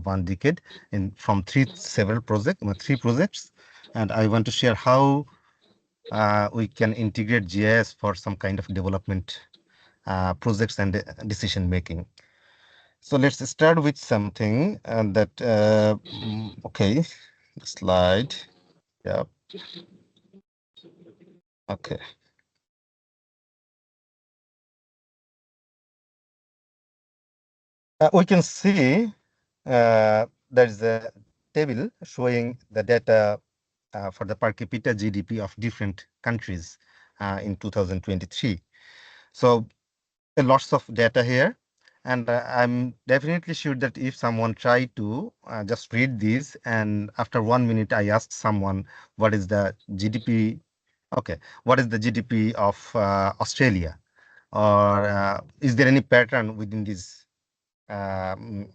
one decade from three projects, and I want to share how we can integrate GIS for some kind of development projects and decision making. So let's start with something okay, slide. Yeah. Okay. We can see there is a table showing the data for the per capita GDP of different countries in 2023. So lots of data here. And I'm definitely sure that if someone tried to just read this, and after 1 minute, I asked someone, what is the GDP? Okay, what is the GDP of Australia? Or is there any pattern within this um,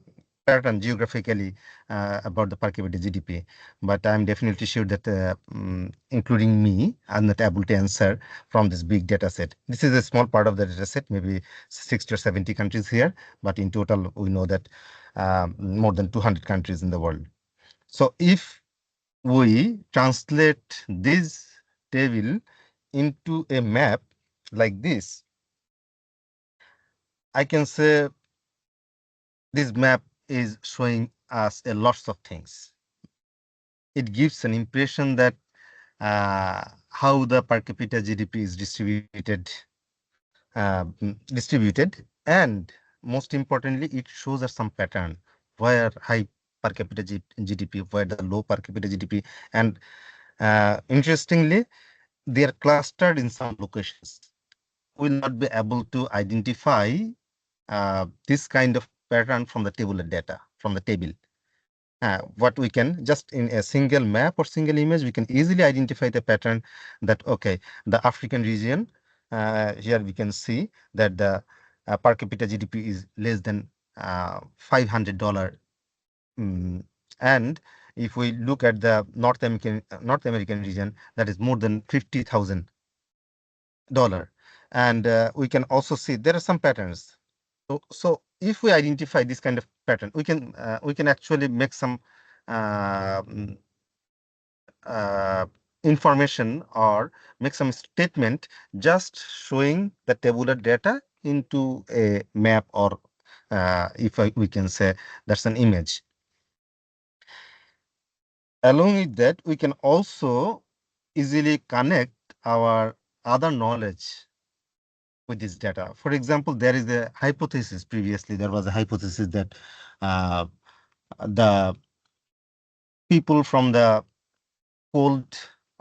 pattern geographically about the per capita GDP? But I'm definitely sure that including me, I'm not able to answer from this big data set. This is a small part of the data set, maybe 60 or 70 countries here, but in total, we know that more than 200 countries in the world. So if we translate this table into a map like this, I can say this map is showing us a lots of things. It gives an impression that how the per capita GDP is distributed, and most importantly, it shows us some pattern where high per capita GDP, where the low per capita GDP, and interestingly, they are clustered in some locations. Will not be able to identify this kind of pattern from the tabular data, from the table. What we can just in a single map or single image, we can easily identify the pattern that, okay, the African region, here we can see that the per capita GDP is less than $500. Mm, and if we look at the North American region, that is more than $50,000. And we can also see there are some patterns. So if we identify this kind of pattern, we can actually make some uh, mm, information or make some statement just showing the tabular data into a map, or we can say that's an image. Along with that, we can also easily connect our other knowledge with this data. For example, there is a hypothesis. Previously, there was a hypothesis that uh, the people from the cold,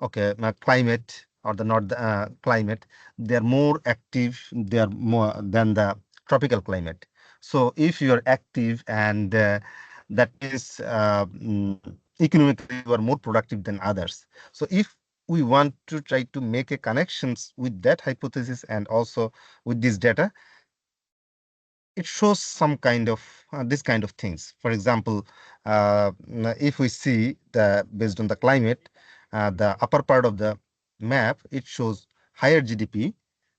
okay, climate, or the north climate, they are more active, they are more than the tropical climate. So if you are active, and that is economically you are more productive than others. So if we want to try to make a connections with that hypothesis and also with this data, it shows some kind of this kind of things. For example, if we see the based on the climate, the upper part of the map, it shows higher GDP,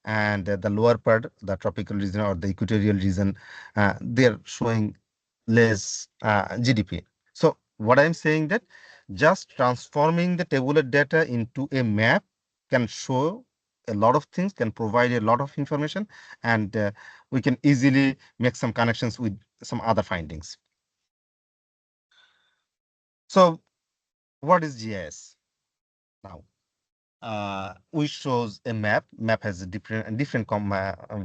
and the lower part, the tropical region or the equatorial region, they're showing less GDP. So what I'm saying that just transforming the tabular data into a map can show a lot of things, can provide a lot of information, and we can easily make some connections with some other findings. So what is GIS now? We shows a map. Map has a different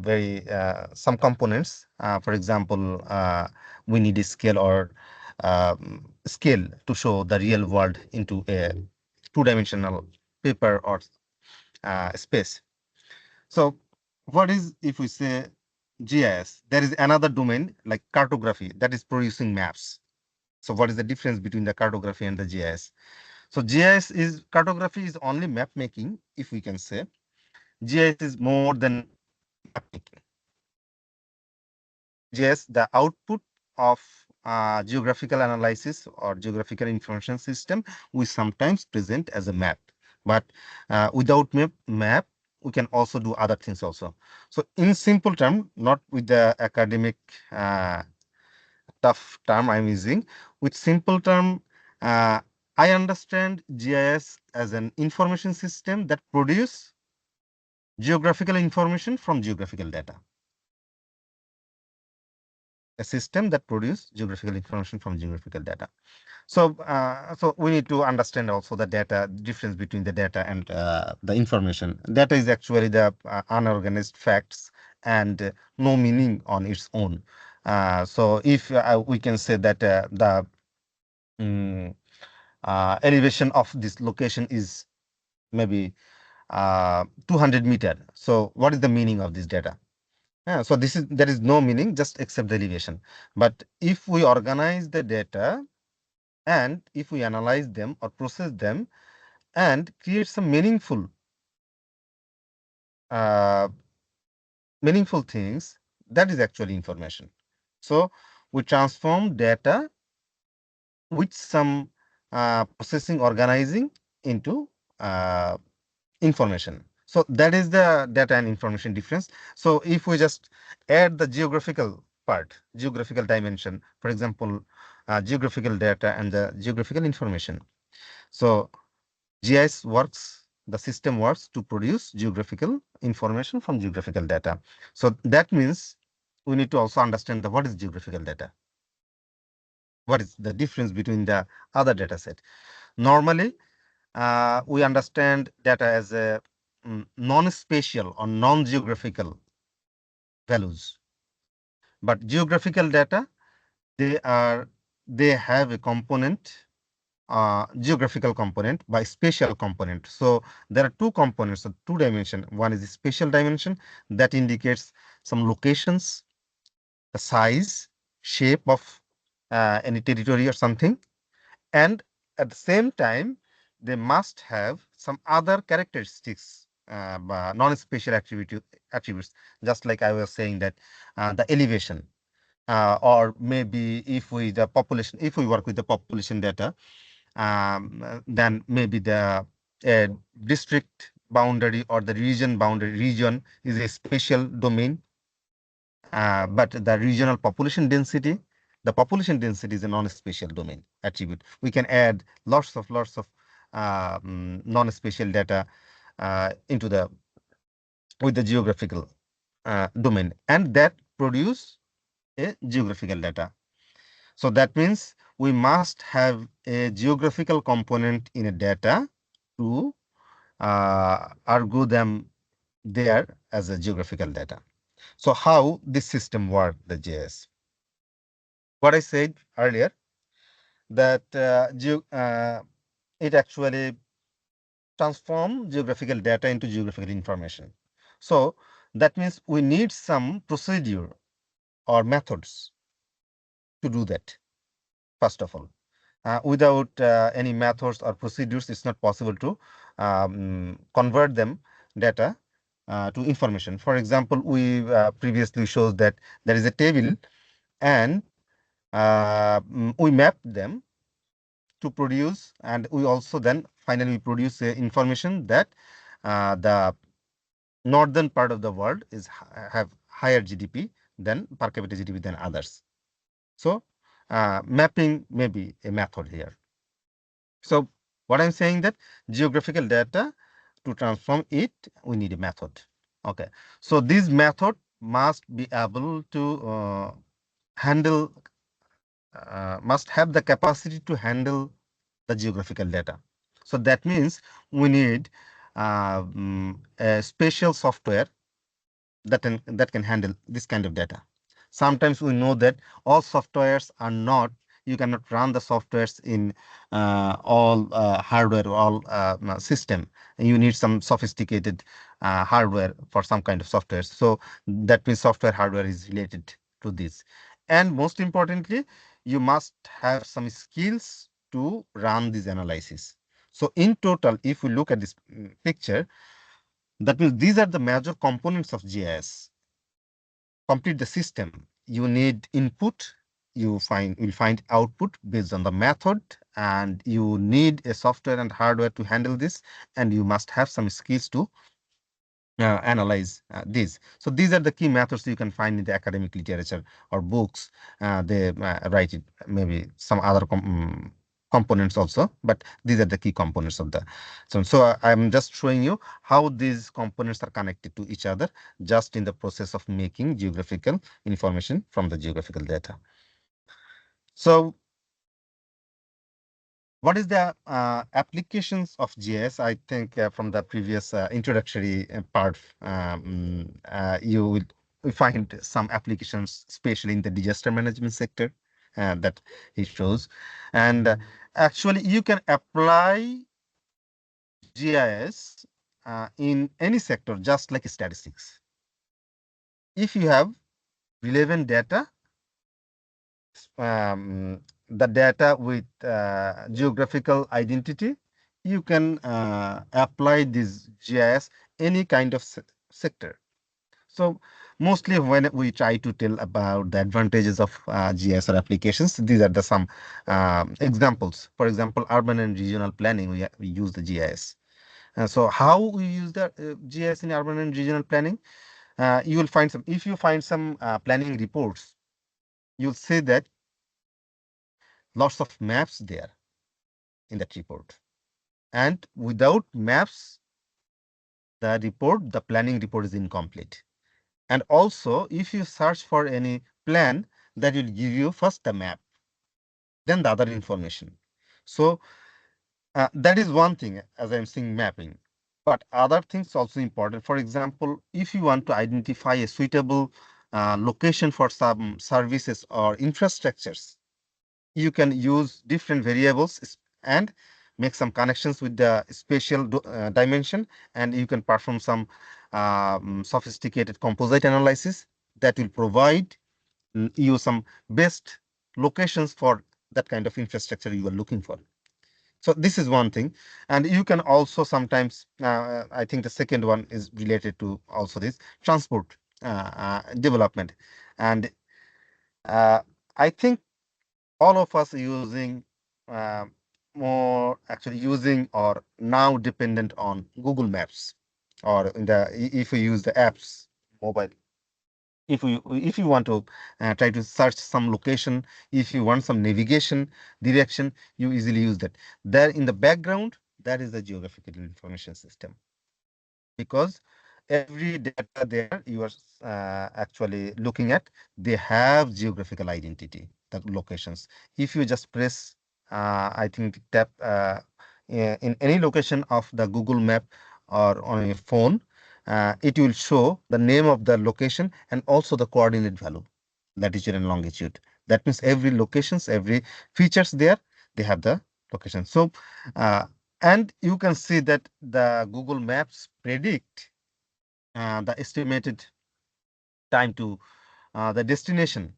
very some components. For example, we need a scale or scale to show the real world into a two-dimensional paper or space. So what is, if we say GIS, there is another domain like cartography that is producing maps. So what is the difference between the cartography and the GIS? So GIS is, cartography is only map making, if we can say. GIS is more than map making. GIS, the output of geographical analysis or geographical information system, we sometimes present as a map. But without map, we can also do other things also. So in simple term, not with the academic tough term I'm using. With simple term, I understand GIS as an information system that produce geographical information from geographical data. A system that produce geographical information from geographical data. So we need to understand also the data difference between the data and the information. Data is actually the unorganized facts and no meaning on its own. So if we can say that the mm, elevation of this location is maybe 200 meter. So what is the meaning of this data? So there is no meaning just except the elevation. But if we organize the data and if we analyze them or process them and create some uh, meaningful things, that is actually information. So we transform data with some processing organizing into uh, information. So that is the data and information difference. So if we just add the geographical part, geographical dimension, for example, geographical data and the geographical information. So GIS works, the system works to produce geographical information from geographical data. So that means we need to also understand what is geographical data. What is the difference between the other data set? Normally, we understand data as a non-spatial or non-geographical values. But geographical data, they are they have a component, geographical component by spatial component. So there are two components of two dimension. One is the spatial dimension that indicates some locations, the size, shape of any territory or something, and at the same time they must have some other characteristics, non-spatial attributes, just like I was saying that the elevation, or maybe if we work with the population data, then maybe the uh, district boundary or the region is a spatial domain, but the regional population density is a non-spatial domain attribute. We can add lots of non-spatial data into the with the geographical domain, and that produce a geographical data. So that means we must have a geographical component in a data to argue them there as a geographical data. So how this system work, the JS? What I said earlier, that it actually transform geographical data into geographical information. So that means we need some procedure or methods to do that, first of all. Without any methods or procedures, it's not possible to convert them data to information. For example, we previously showed that there is a table and we map them to produce, and we also then finally produce information that the northern part of the world have higher GDP than per capita GDP than others. So mapping may be a method here. So what I'm saying that geographical data, to transform it, we need a method. Okay. So this method must be able to handle, must have the capacity to handle the geographical data. So that means we need a special software that can handle this kind of data. Sometimes we know that all softwares are not, you cannot run the softwares in all hardware, all system. You need some sophisticated hardware for some kind of software. So that means software hardware is related to this. And most importantly, you must have some skills to run this analysis. So in total, if we look at this picture, that means these are the major components of GIS. Complete the system. You need input, you'll find output based on the method, and you need a software and hardware to handle this, and you must have some skills to analyze these. So these are the key methods you can find in the academic literature or books. They write it, maybe some other components also, but these are the key components of the. So I'm just showing you how these components are connected to each other just in the process of making geographical information from the geographical data. So what is the applications of GIS? I think from the previous introductory part, you will find some applications, especially in the disaster management sector, that he shows. And actually, you can apply GIS in any sector, just like statistics. If you have relevant data, the data with geographical identity, you can apply this GIS any kind of sector. So mostly when we try to tell about the advantages of GIS or applications, these are the some examples. For example, urban and regional planning, we use the GIS. So how we use the GIS in urban and regional planning? You will find some, if you find some planning reports, you'll see that lots of maps there in that report. And without maps, the planning report is incomplete. And also, if you search for any plan, that will give you first the map, then the other information. So that is one thing, as I'm saying, mapping. But other things also important. For example, if you want to identify a suitable location for some services or infrastructures, you can use different variables and make some connections with the spatial dimension, and you can perform some sophisticated composite analysis that will provide you some best locations for that kind of infrastructure you are looking for. So this is one thing. And you can also sometimes, I think the second one is related to also this transport development. And uh, I think all of us using uh, more actually using or now dependent on Google Maps, or in the if you use the apps mobile. If you want to try to search some location, if you want some navigation direction, you easily use that. There in the background, that is the geographical information system, because every data there you are actually looking at, they have geographical identity, the locations. If you just press, I think tap in any location of the Google Map or on your phone, it will show the name of the location and also the coordinate value, latitude and longitude. That means every locations, every features there, they have the location. So and you can see that the Google Maps predict the estimated time to the destination.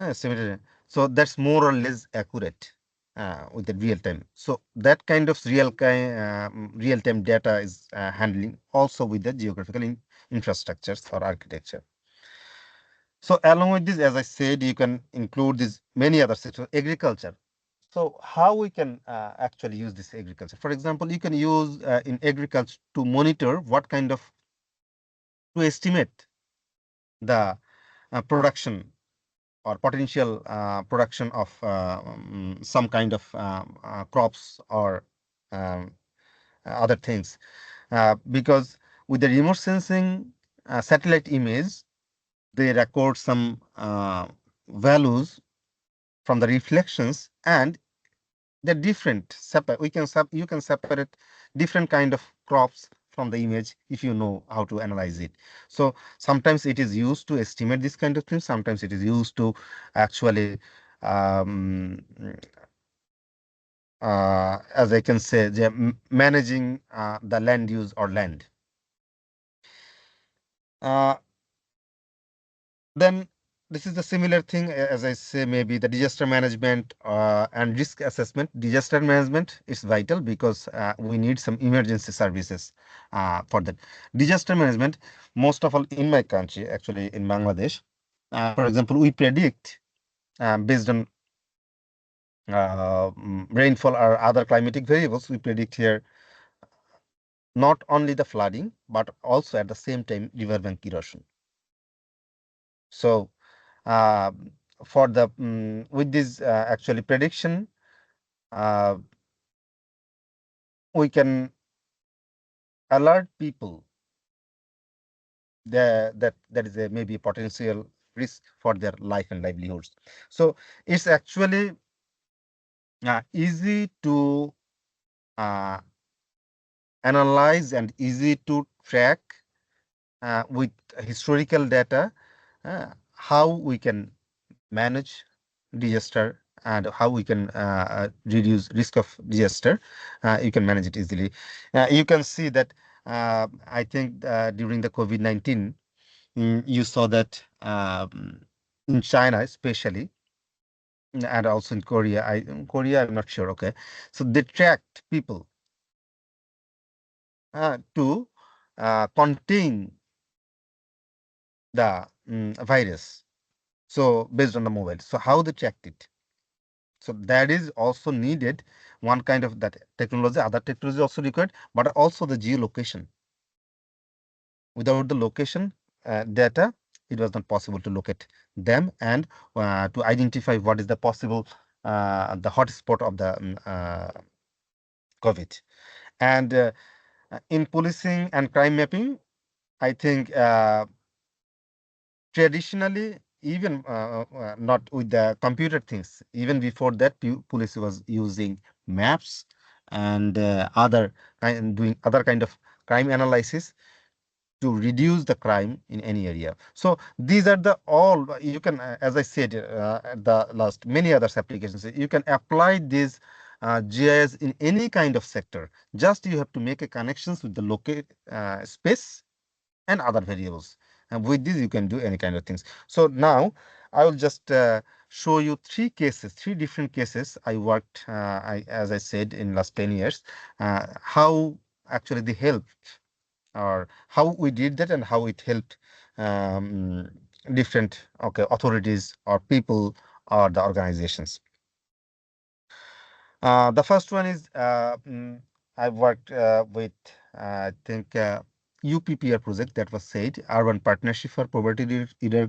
Estimated. So that's more or less accurate with the real time. So that kind of real time data is handling also with the geographical infrastructures or architecture. So along with this, as I said, you can include this many other sectors, agriculture. So how we can actually use this agriculture? For example, you can use in agriculture to monitor what kind of, to estimate the production or potential production of some kind of crops or um, other things. Because with the remote sensing satellite image, they record some values from the reflections, and they're different. You can separate different kind of crops from the image if you know how to analyze it. So sometimes it is used to estimate this kind of thing. Sometimes it is used to actually, um, as I can say, managing the land use or land. Uh, Then this is the similar thing, as I say, maybe the disaster management and risk assessment. Disaster management is vital because we need some emergency services for that. Disaster management, most of all in my country, actually in Bangladesh, for example, we predict based on rainfall or other climatic variables, we predict here not only the flooding, but also at the same time riverbank erosion. So uh, for the with this actually prediction, uh, we can alert people that there is a maybe a potential risk for their life and livelihoods. So it's actually easy to uh, analyze and easy to track with historical data how we can manage disaster and how we can reduce risk of disaster. You can manage it easily. You can see that I think during the COVID-19, you saw that in China especially, and also in Korea. In Korea, I'm not sure. Okay, so they tracked people to contain the virus. So based on the mobile, so how they tracked it. So that is also needed one kind of that technology. Other technology also required, but also the geolocation. Without the location data, it was not possible to locate them and to identify what is the possible the hotspot of the COVID. And in policing and crime mapping, I think traditionally, even not with the computer things, even before that, police was using maps and other kind doing other kind of crime analysis to reduce the crime in any area. So these are the all you can, as I said at the last, many others applications. You can apply this GIS in any kind of sector. Just you have to make a connections with the local space and other variables. And with this, you can do any kind of things. So now I will just show you three different cases I worked, as I said, in last 10 years, how actually they helped or how we did that and how it helped um, different authorities or people or the organizations. The first one is I worked with I think UPPR project that was said Urban Partnership for Poverty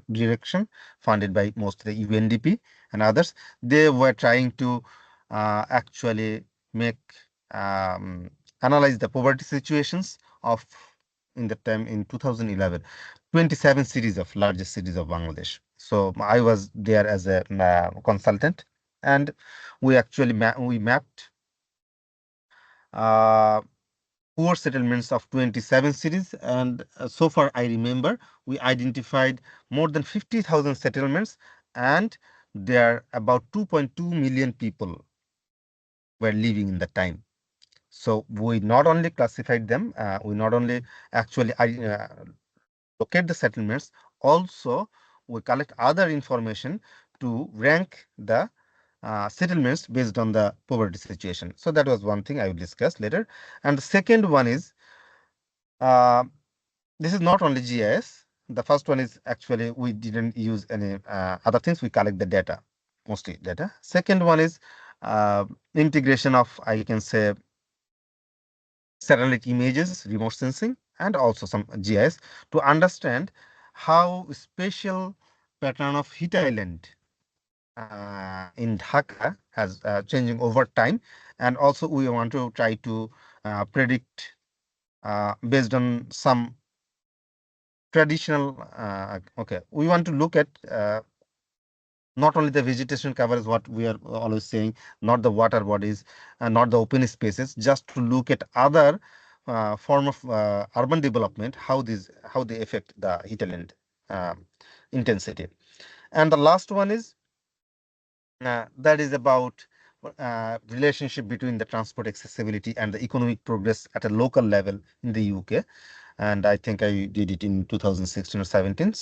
Reduction, funded by mostly UNDP and others. They were trying to actually make um, analyze the poverty situations of in the time in 2011, 27 cities of largest cities of Bangladesh. So I was there as a consultant, and we actually we mapped uh, poor settlements of 27 cities, and so far I remember we identified more than 50,000 settlements, and there about 2.2 million people were living in the time. So we not only classified them, we not only actually locate the settlements, also we collect other information to rank the settlements based on the poverty situation. So that was one thing I will discuss later. And the second one is uh, this is not only GIS. The first one is actually we didn't use any other things. We collect the data, mostly data. Second one is integration of, I can say, satellite images, remote sensing, and also some GIS to understand how spatial pattern of heat island in Dhaka has changing over time. And also we want to try to predict based on some traditional, we want to look at not only the vegetation cover is what we are always saying, not the water bodies, not the open spaces, just to look at other form of urban development, how they affect the heat element intensity. And the last one is that is about relationship between the transport accessibility and the economic progress at a local level in the UK. And I think I did it in 2016 or 17,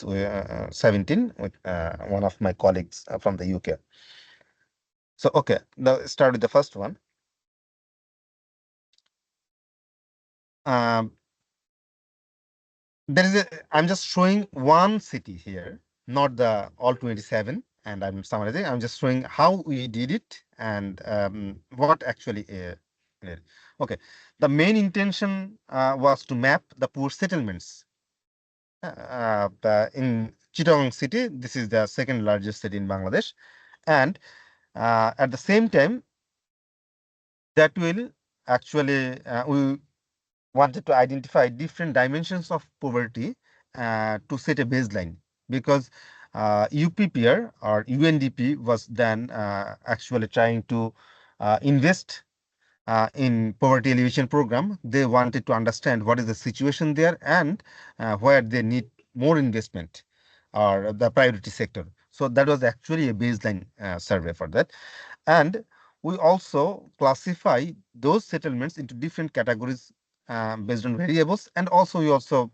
17 with one of my colleagues from the UK. So, okay, now start with the first one. Um, there is I'm just showing one city here, not the all 27, and I'm summarizing. I'm just showing how we did it and what actually. Okay, the main intention was to map the poor settlements in Chittagong city. This is the second largest city in Bangladesh, and at the same time, that will actually we wanted to identify different dimensions of poverty to set a baseline, because UPPR or UNDP was then actually trying to invest in poverty alleviation program. They wanted to understand what is the situation there and where they need more investment or the priority sector. So that was actually a baseline survey for that. And we also classify those settlements into different categories based on variables, and also we also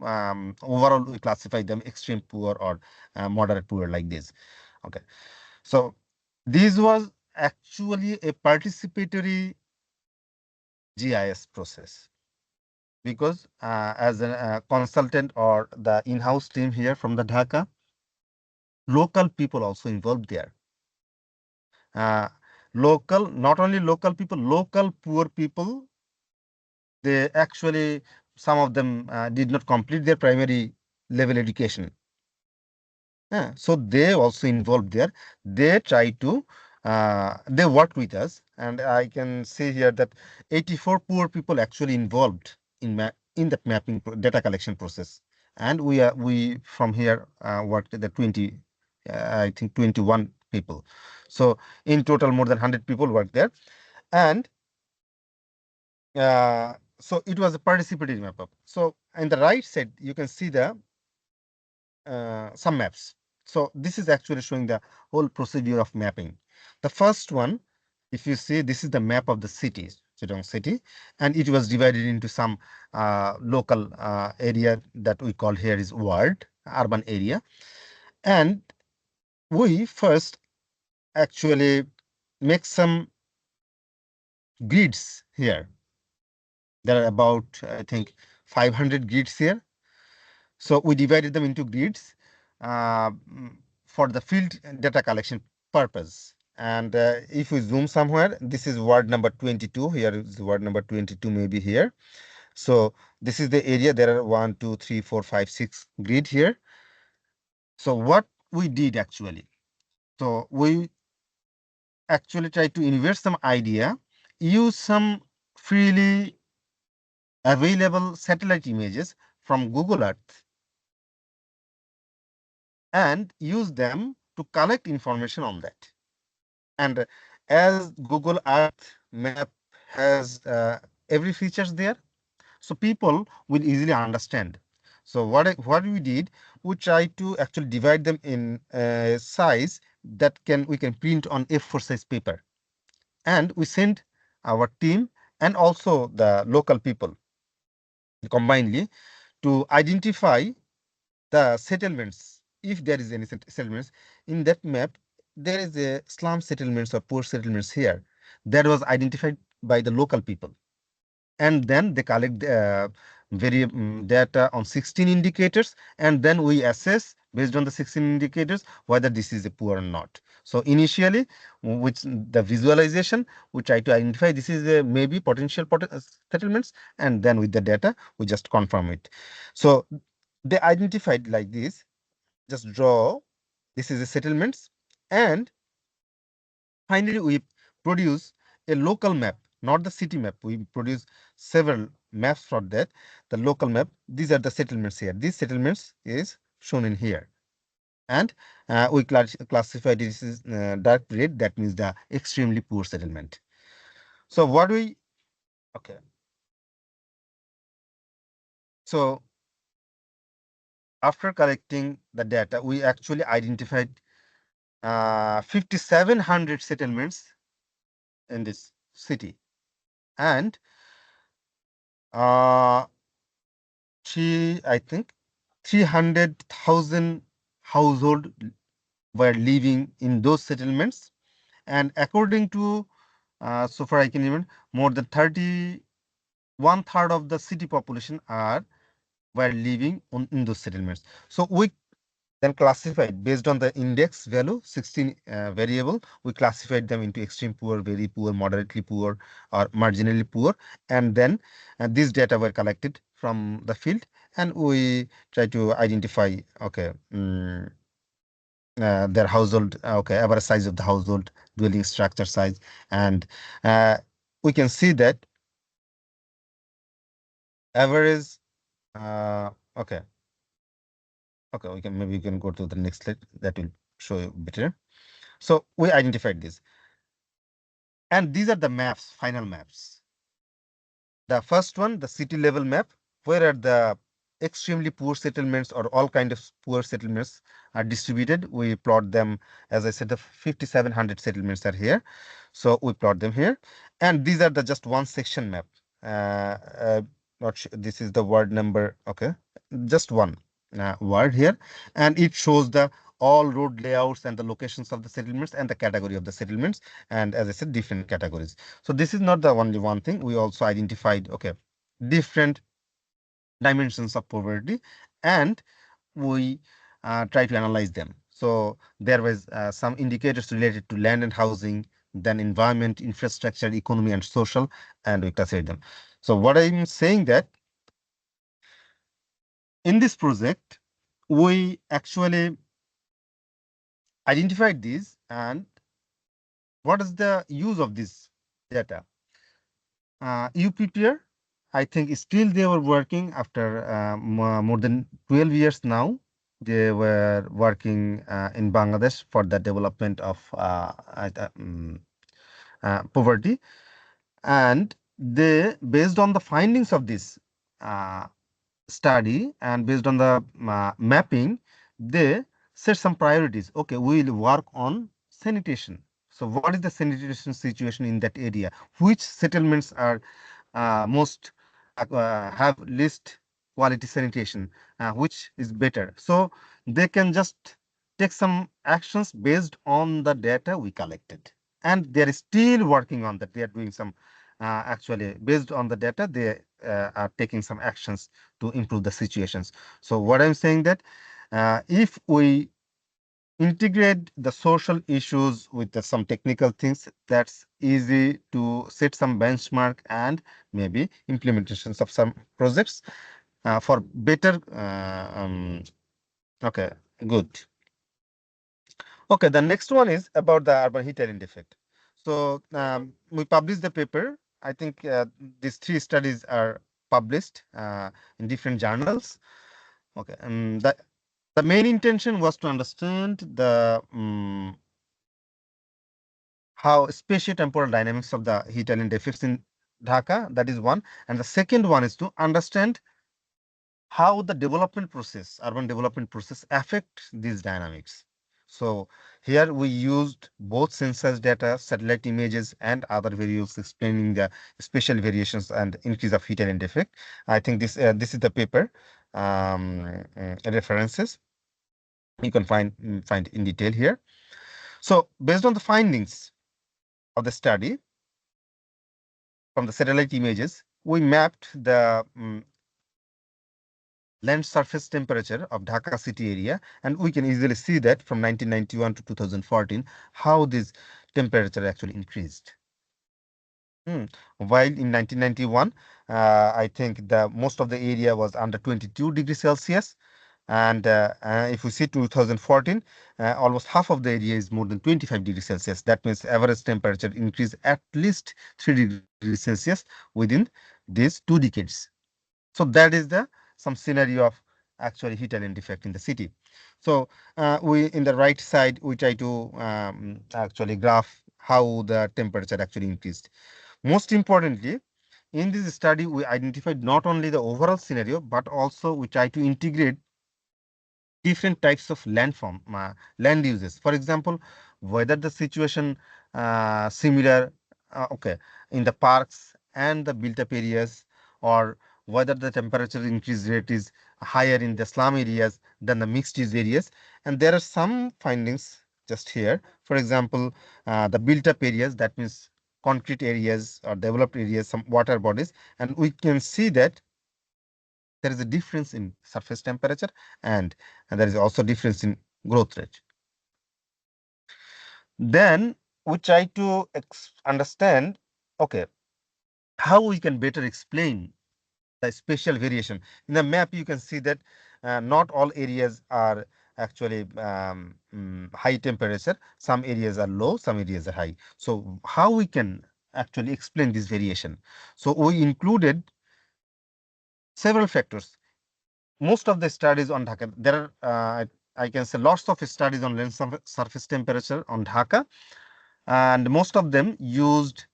overall we classify them extreme poor or moderate poor, like this. Okay, so this was actually a participatory GIS process, because as a consultant or the in-house team here from the Dhaka, local people also involved there. Local, not only local people, local poor people, they actually, some of them did not complete their primary level education. So they also involved there. They try to, they worked with us, and I can say here that 84 poor people actually involved in that mapping data collection process. And we from here worked at the 20, I think 21 people. So in total, more than 100 people worked there. And so it was a participatory map up. So in the right side, you can see the some maps. So this is actually showing the whole procedure of mapping. The first one, if you see, this is the map of the city, Chittagong city, and it was divided into some local area that we call here is ward, urban area. And we first actually make some grids here. There are about, I think, 500 grids here. So we divided them into grids for the field data collection purpose. And if we zoom somewhere, this is ward number 22. Here is ward number 22, maybe here. So this is the area. There are 1, 2, 3, 4, 5, 6 grid here. So what we did actually, so we actually tried to invert some idea, use some freely available satellite images from Google Earth, and use them to collect information on that. And as Google Earth map has every features there, so people will easily understand. So what we did, we tried to actually divide them in size that we can print on A4 size paper, and we send our team and also the local people combinedly to identify the settlements. If there is any settlements in that map, there is a slum settlements or poor settlements here that was identified by the local people, and then they collect data on 16 indicators, and then we assess based on the 16 indicators whether this is a poor or not. So initially, which the visualization, we try to identify this is a maybe potential settlements, and then with the data we just confirm it. So they identified like this. Just draw, this is a settlements, and finally we produce a local map, not the city map. We produce several maps for that. The local map, these are the settlements here. These settlements is shown in here, and we classify this is dark red, that means the extremely poor settlement. So what we, okay, so after collecting the data, we actually identified 5,700 settlements in this city, and uh, I think 300,000 household were living in those settlements, and according to so far I can even, more than 31/3 of the city population were living in those settlements. So we then classified based on the index value, 16 variable. We classified them into extreme poor, very poor, moderately poor, or marginally poor. And then these data were collected from the field, and we try to identify, okay, their household, okay, average size of the household, dwelling structure size, and uh, we can see that average, uh, okay, okay, we can, maybe we can go to the next slide, that will show you better. So we identified this. And these are the maps, final maps. The first one, the city level map, where are the extremely poor settlements or all kind of poor settlements are distributed. We plot them, as I said, the 5,700 settlements are here. So we plot them here. And these are the just one section map. Not sure, this is the word number, okay, just one word here. And it shows the all road layouts and the locations of the settlements and the category of the settlements. And as I said, different categories. So this is not the only one thing. We also identified, okay, different dimensions of poverty, and we try to analyze them. So there was some indicators related to land and housing, then environment, infrastructure, economy, and social, and we classified them. So what I'm saying that in this project, we actually identified these, and what is the use of this data? UPPR, I think still they were working after more than 12 years now. They were working in Bangladesh for the development of poverty. And they, based on the findings of this uh, study and based on the mapping, they set some priorities. Okay, we will work on sanitation. So what is the sanitation situation in that area? Which settlements are most have least quality sanitation, which is better? So they can just take some actions based on the data we collected. And they are still working on that. They are doing some actually based on the data, they are taking some actions to improve the situations. So what I'm saying that if we integrate the social issues with some technical things, that's easy to set some benchmark and maybe implementations of some projects for better. Okay, good. Okay, the next one is about the urban heat island effect. So we published the paper. I think these three studies are published in different journals. Okay, the main intention was to understand the how spatiotemporal dynamics of the heat island effects in Dhaka. That is one, and the second one is to understand how the development process, urban development process, affect these dynamics. So here we used both census data, satellite images, and other variables explaining the spatial variations and increase of heat island effect. I think this is the paper references. You can find in detail here. So based on the findings of the study from the satellite images, we mapped the land surface temperature of Dhaka city area, and we can easily see that from 1991 to 2014 how this temperature actually increased. While in 1991, I think the most of the area was under 22 degrees Celsius, and if we see 2014, almost half of the area is more than 25 degrees Celsius. That means average temperature increased at least 3 degrees Celsius within these 2 decades. So that is the some scenario of actually heat island effect in the city. So we in the right side we try to actually graph how the temperature actually increased. Most importantly, in this study we identified not only the overall scenario but also we try to integrate different types of land uses. For example, whether the situation similar, okay, in the parks and the built up areas, or whether the temperature increase rate is higher in the slum areas than the mixed use areas. And there are some findings just here. For example, the built up areas, that means concrete areas or developed areas, some water bodies, and we can see that there is a difference in surface temperature, and there is also difference in growth rate. Then we try to understand, okay, how we can better explain the spatial variation. In the map, you can see that not all areas are actually high temperature. Some areas are low, some areas are high. So how we can actually explain this variation? So we included several factors. Most of the studies on Dhaka, there are, I can say, lots of studies on land surface temperature on Dhaka, and most of them used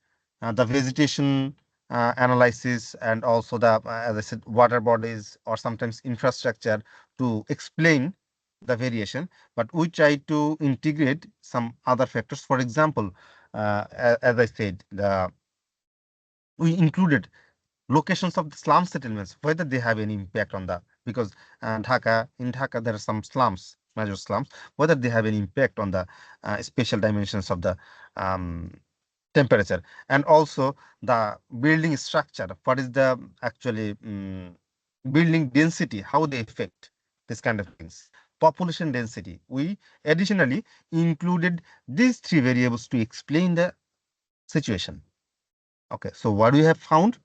the vegetation analysis, and also the, as I said, water bodies or sometimes infrastructure to explain the variation. But we try to integrate some other factors. For example, as I said, we included locations of the slum settlements, whether they have any impact on the, because in Dhaka there are some slums, major slums, whether they have any impact on the spatial dimensions of the um, temperature, and also the building structure. What is the actually building density? How they affect this kind of things. Population density. We additionally included these three variables to explain the situation. Okay, so what we have found?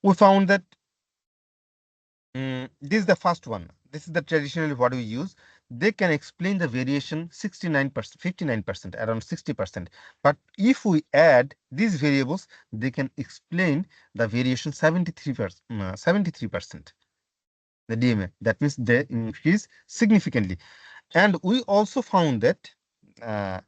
We found that this is the first one. This is the traditionally what we use. They can explain the variation 69%, 59%, around 60%. But if we add these variables, they can explain the variation 73%, 73%. The DMA. That means they increase significantly. And we also found that uh,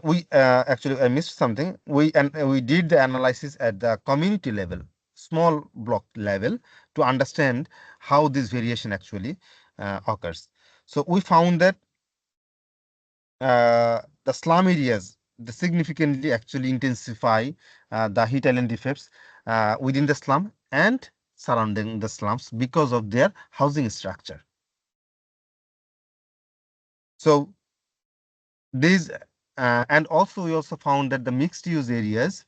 we actually I missed something. We did the analysis at the community level, small block level, to understand how this variation actually occurs. So we found that the slum areas, the significantly actually intensify the heat island effects within the slum and surrounding the slums because of their housing structure. So these and also we also found that the mixed use areas,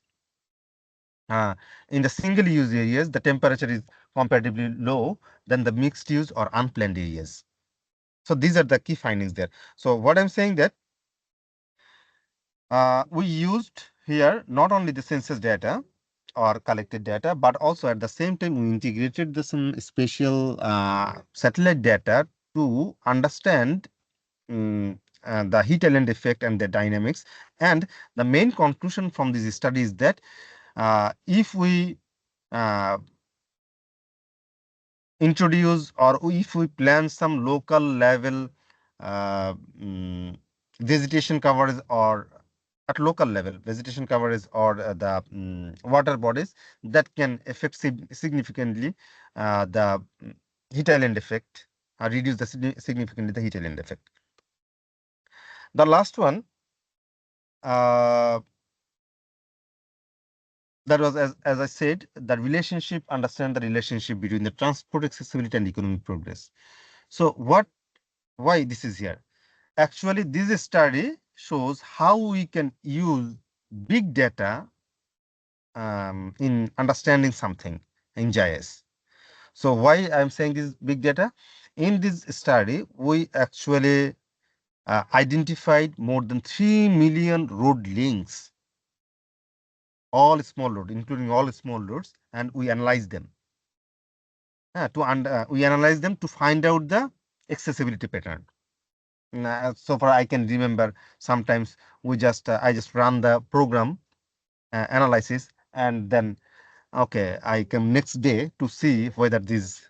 in the single use areas, the temperature is comparatively low than the mixed use or unplanned areas. So these are the key findings there. So what I'm saying that we used here not only the census data or collected data, but also at the same time we integrated the some spatial satellite data to understand the heat island effect and the dynamics. And the main conclusion from this study is that if we uh, introduce, or if we plan some local level uh, mm, vegetation coverage, or at local level vegetation coverage, or the water bodies, that can affect significantly the heat island effect, reduce the significantly the heat island effect. The last one, uh, that was, as I said, the relationship, understand the relationship between the transport accessibility and economic progress. So why this is here? Actually, this study shows how we can use big data in understanding something in GIS. So why I'm saying this big data? In this study, we actually identified more than 3 million road links, all small roads, including all small roads, and we analyze them. We analyze them to find out the accessibility pattern. So far, I can remember sometimes I just run the program analysis, and then okay, I come next day to see whether this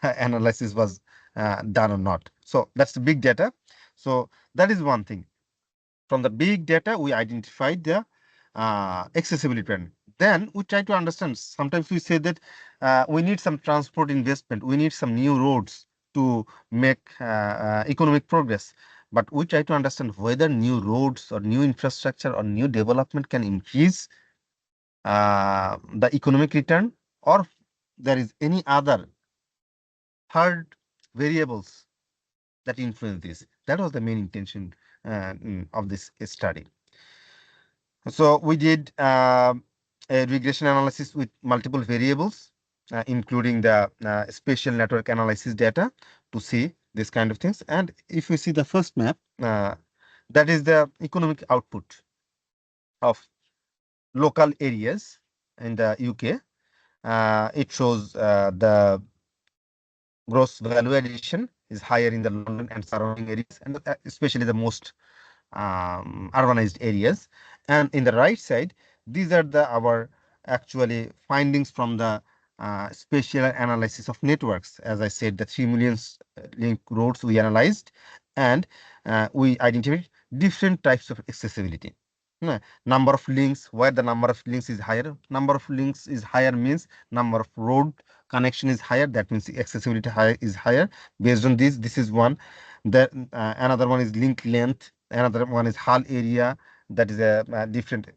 analysis was done or not. So that's the big data. So that is one thing. From the big data, we identified the accessibility trend. Then we try to understand. Sometimes we say that we need some transport investment. We need some new roads to make economic progress. But we try to understand whether new roads or new infrastructure or new development can increase the economic return, or there is any other third variables that influence this. That was the main intention of this study. So we did a regression analysis with multiple variables. including the spatial network analysis data to see this kind of things. And if we see the first map, that is the economic output of local areas in the UK. It shows the gross value addition is higher in the London and surrounding areas, and especially the most urbanized areas. And in the right side, these are the our actually findings from the spatial analysis of networks. As I said, the 3 million link roads we analyzed, and we identified different types of accessibility. Number of links, where the number of links is higher. Number of links is higher means number of road connection is higher. That means accessibility is higher. Based on this is one. The another one is link length. Another one is hull area. That is a different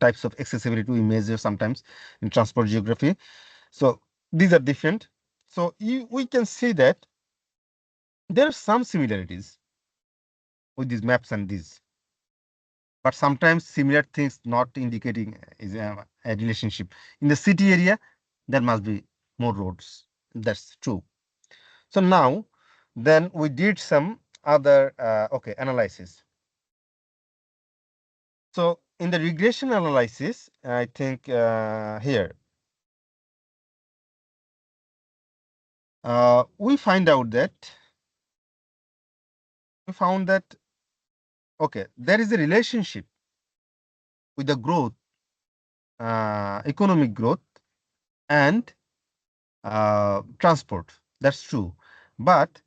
types of accessibility we measure sometimes in transport geography. So these are different. So we can see that there are some similarities with these maps and these, but sometimes similar things not indicating is a relationship. In the city area, there must be more roads. That's true. So now, then we did some other okay analysis. So in the regression analysis, I think here we found that okay, there is a relationship with the growth, economic growth, and transport. That's true, but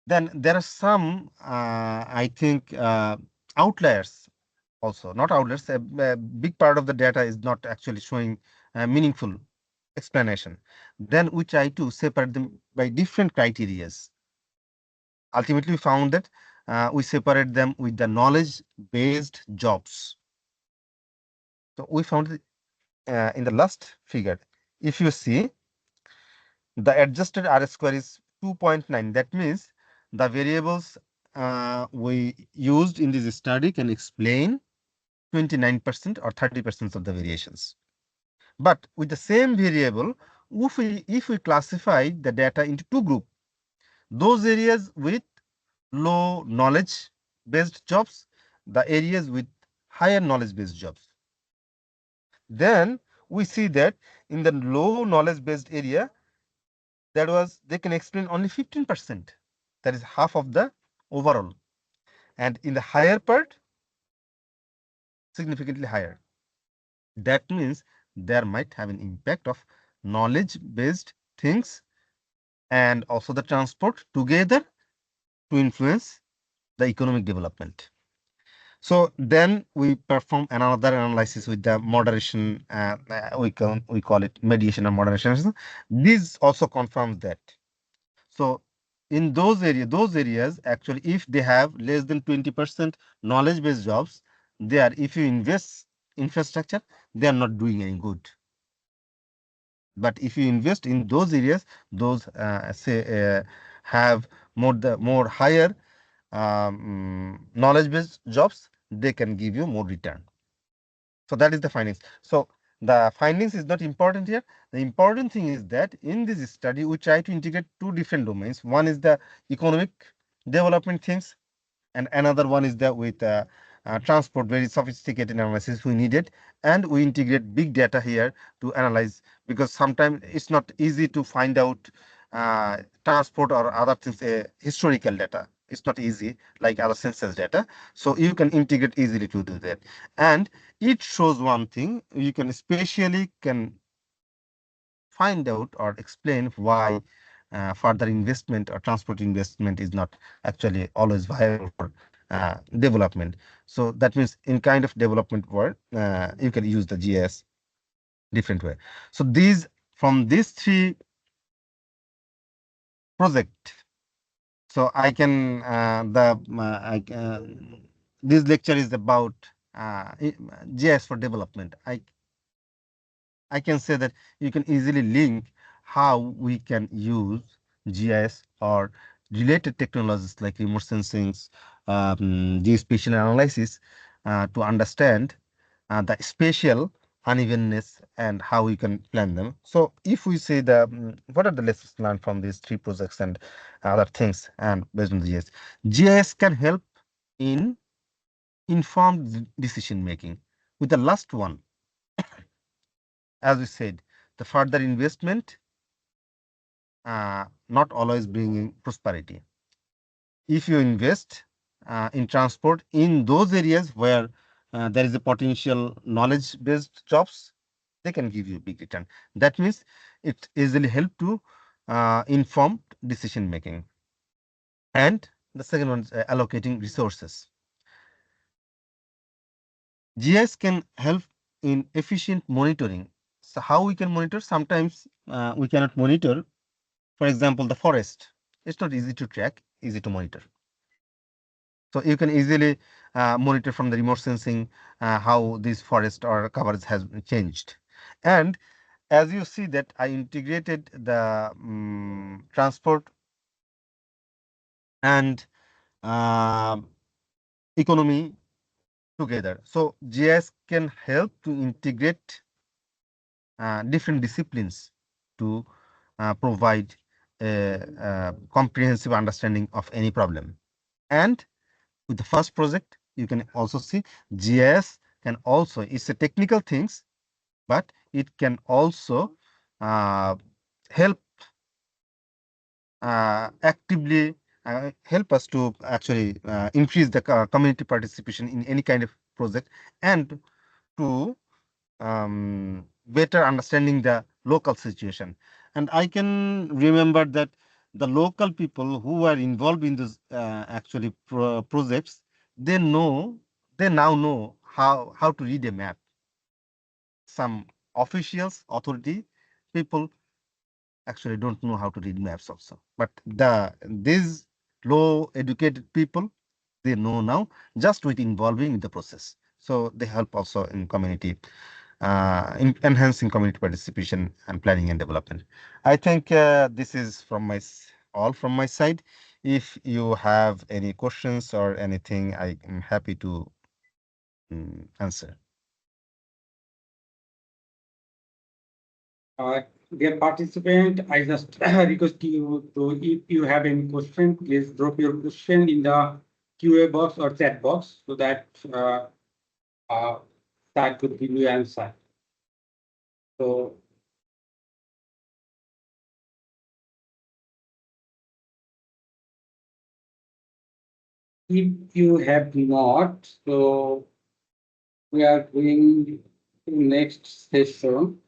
then there are some I think outliers also. Not outliers. A big part of the data is not actually showing meaningful explanation. Then we try to separate them by different criterias. Ultimately, we found that we separate them with the knowledge-based jobs. So we found in the last figure, if you see, the adjusted R square is 2.9. That means the variables we used in this study can explain 29% or 30% of the variations. But with the same variable, if we classify the data into two groups, those areas with low knowledge based jobs, the areas with higher knowledge based jobs, then we see that in the low knowledge based area, they can explain only 15%. That is half of the overall. And in the higher part, significantly higher. That means there might have an impact of knowledge based things and also the transport together to influence the economic development. So then we perform another analysis with the moderation. We call it mediation and moderation. This also confirms that. So in those areas actually, if they have less than 20% knowledge-based jobs, if you invest infrastructure, they are not doing any good. But if you invest in those areas, those have more higher knowledge-based jobs, they can give you more return. So that is the findings. So the findings is not important here. The important thing is that in this study, we try to integrate two different domains. One is the economic development things, and another one is the with transport, very sophisticated analysis we needed, and we integrate big data here to analyze, because sometimes it's not easy to find out transport or other things, historical data. It's not easy like other census data. So you can integrate easily to do that. And it shows one thing, you can spatially can find out or explain why further investment or transport investment is not actually always viable for development. So that means in kind of development world, you can use the GIS different way. So from these three project, so I can this lecture is about GIS for development. I can say that you can easily link how we can use GIS or related technologies like remote sensing, geospatial analysis to understand the spatial unevenness, and how we can plan them. So if we say the what are the lessons learned from these three projects and other things, and based on the GIS, GIS can help in informed decision making. With the last one, as we said, the further investment not always bringing prosperity. If you invest in transport in those areas where there is a potential knowledge based jobs, they can give you a big return. That means it easily help to informed decision making. And the second one is allocating resources. GIS can help in efficient monitoring. So how we can monitor? Sometimes we cannot monitor. For example, the forest. It's not easy to track, easy to monitor. So you can easily monitor from the remote sensing how this forest or coverage has changed. And as you see that I integrated the transport and uh, economy together. So GIS can help to integrate different disciplines to provide a comprehensive understanding of any problem. And with the first project, you can also see GIS can also, it's a technical things, but it can also help actively help us to actually increase the community participation in any kind of project, and to better understanding the local situation. And I can remember that the local people who are involved in this actually projects, they know, they now know how to read a map. Some officials, authority people actually don't know how to read maps also. But these low educated people, they know now just with involving in the process. So they help also in community in enhancing community participation and planning and development. I think this is from all from my side. If you have any questions or anything, I am happy to answer. Dear participant, I just request you to, if you have any question, please drop your question in the QA box or chat box so that that could give you answer. So if you have not, so we are going to next session.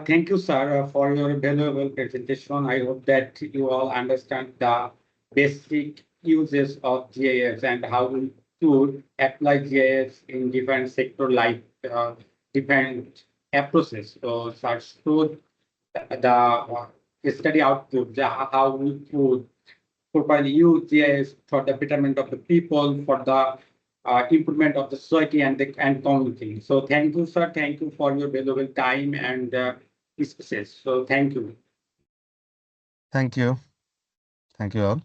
Thank you, sir, for your valuable presentation. I hope that you all understand the basic uses of GIS and how we could apply GIS in different sector like different approaches. So, such to the study output, how we could provide use GIS for the betterment of the people, for the improvement of the society and the and community. So thank you, sir. Thank you for your valuable time and discussions. So thank you. Thank you. Thank you all.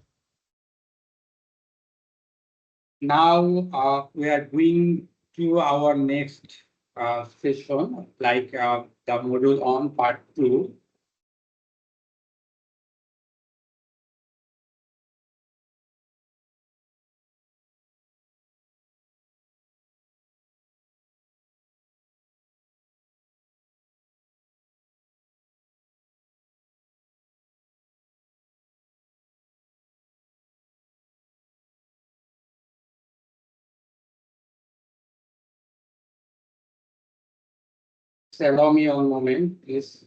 Now we are going to our next session, like the module on part 2. Allow me one moment, please.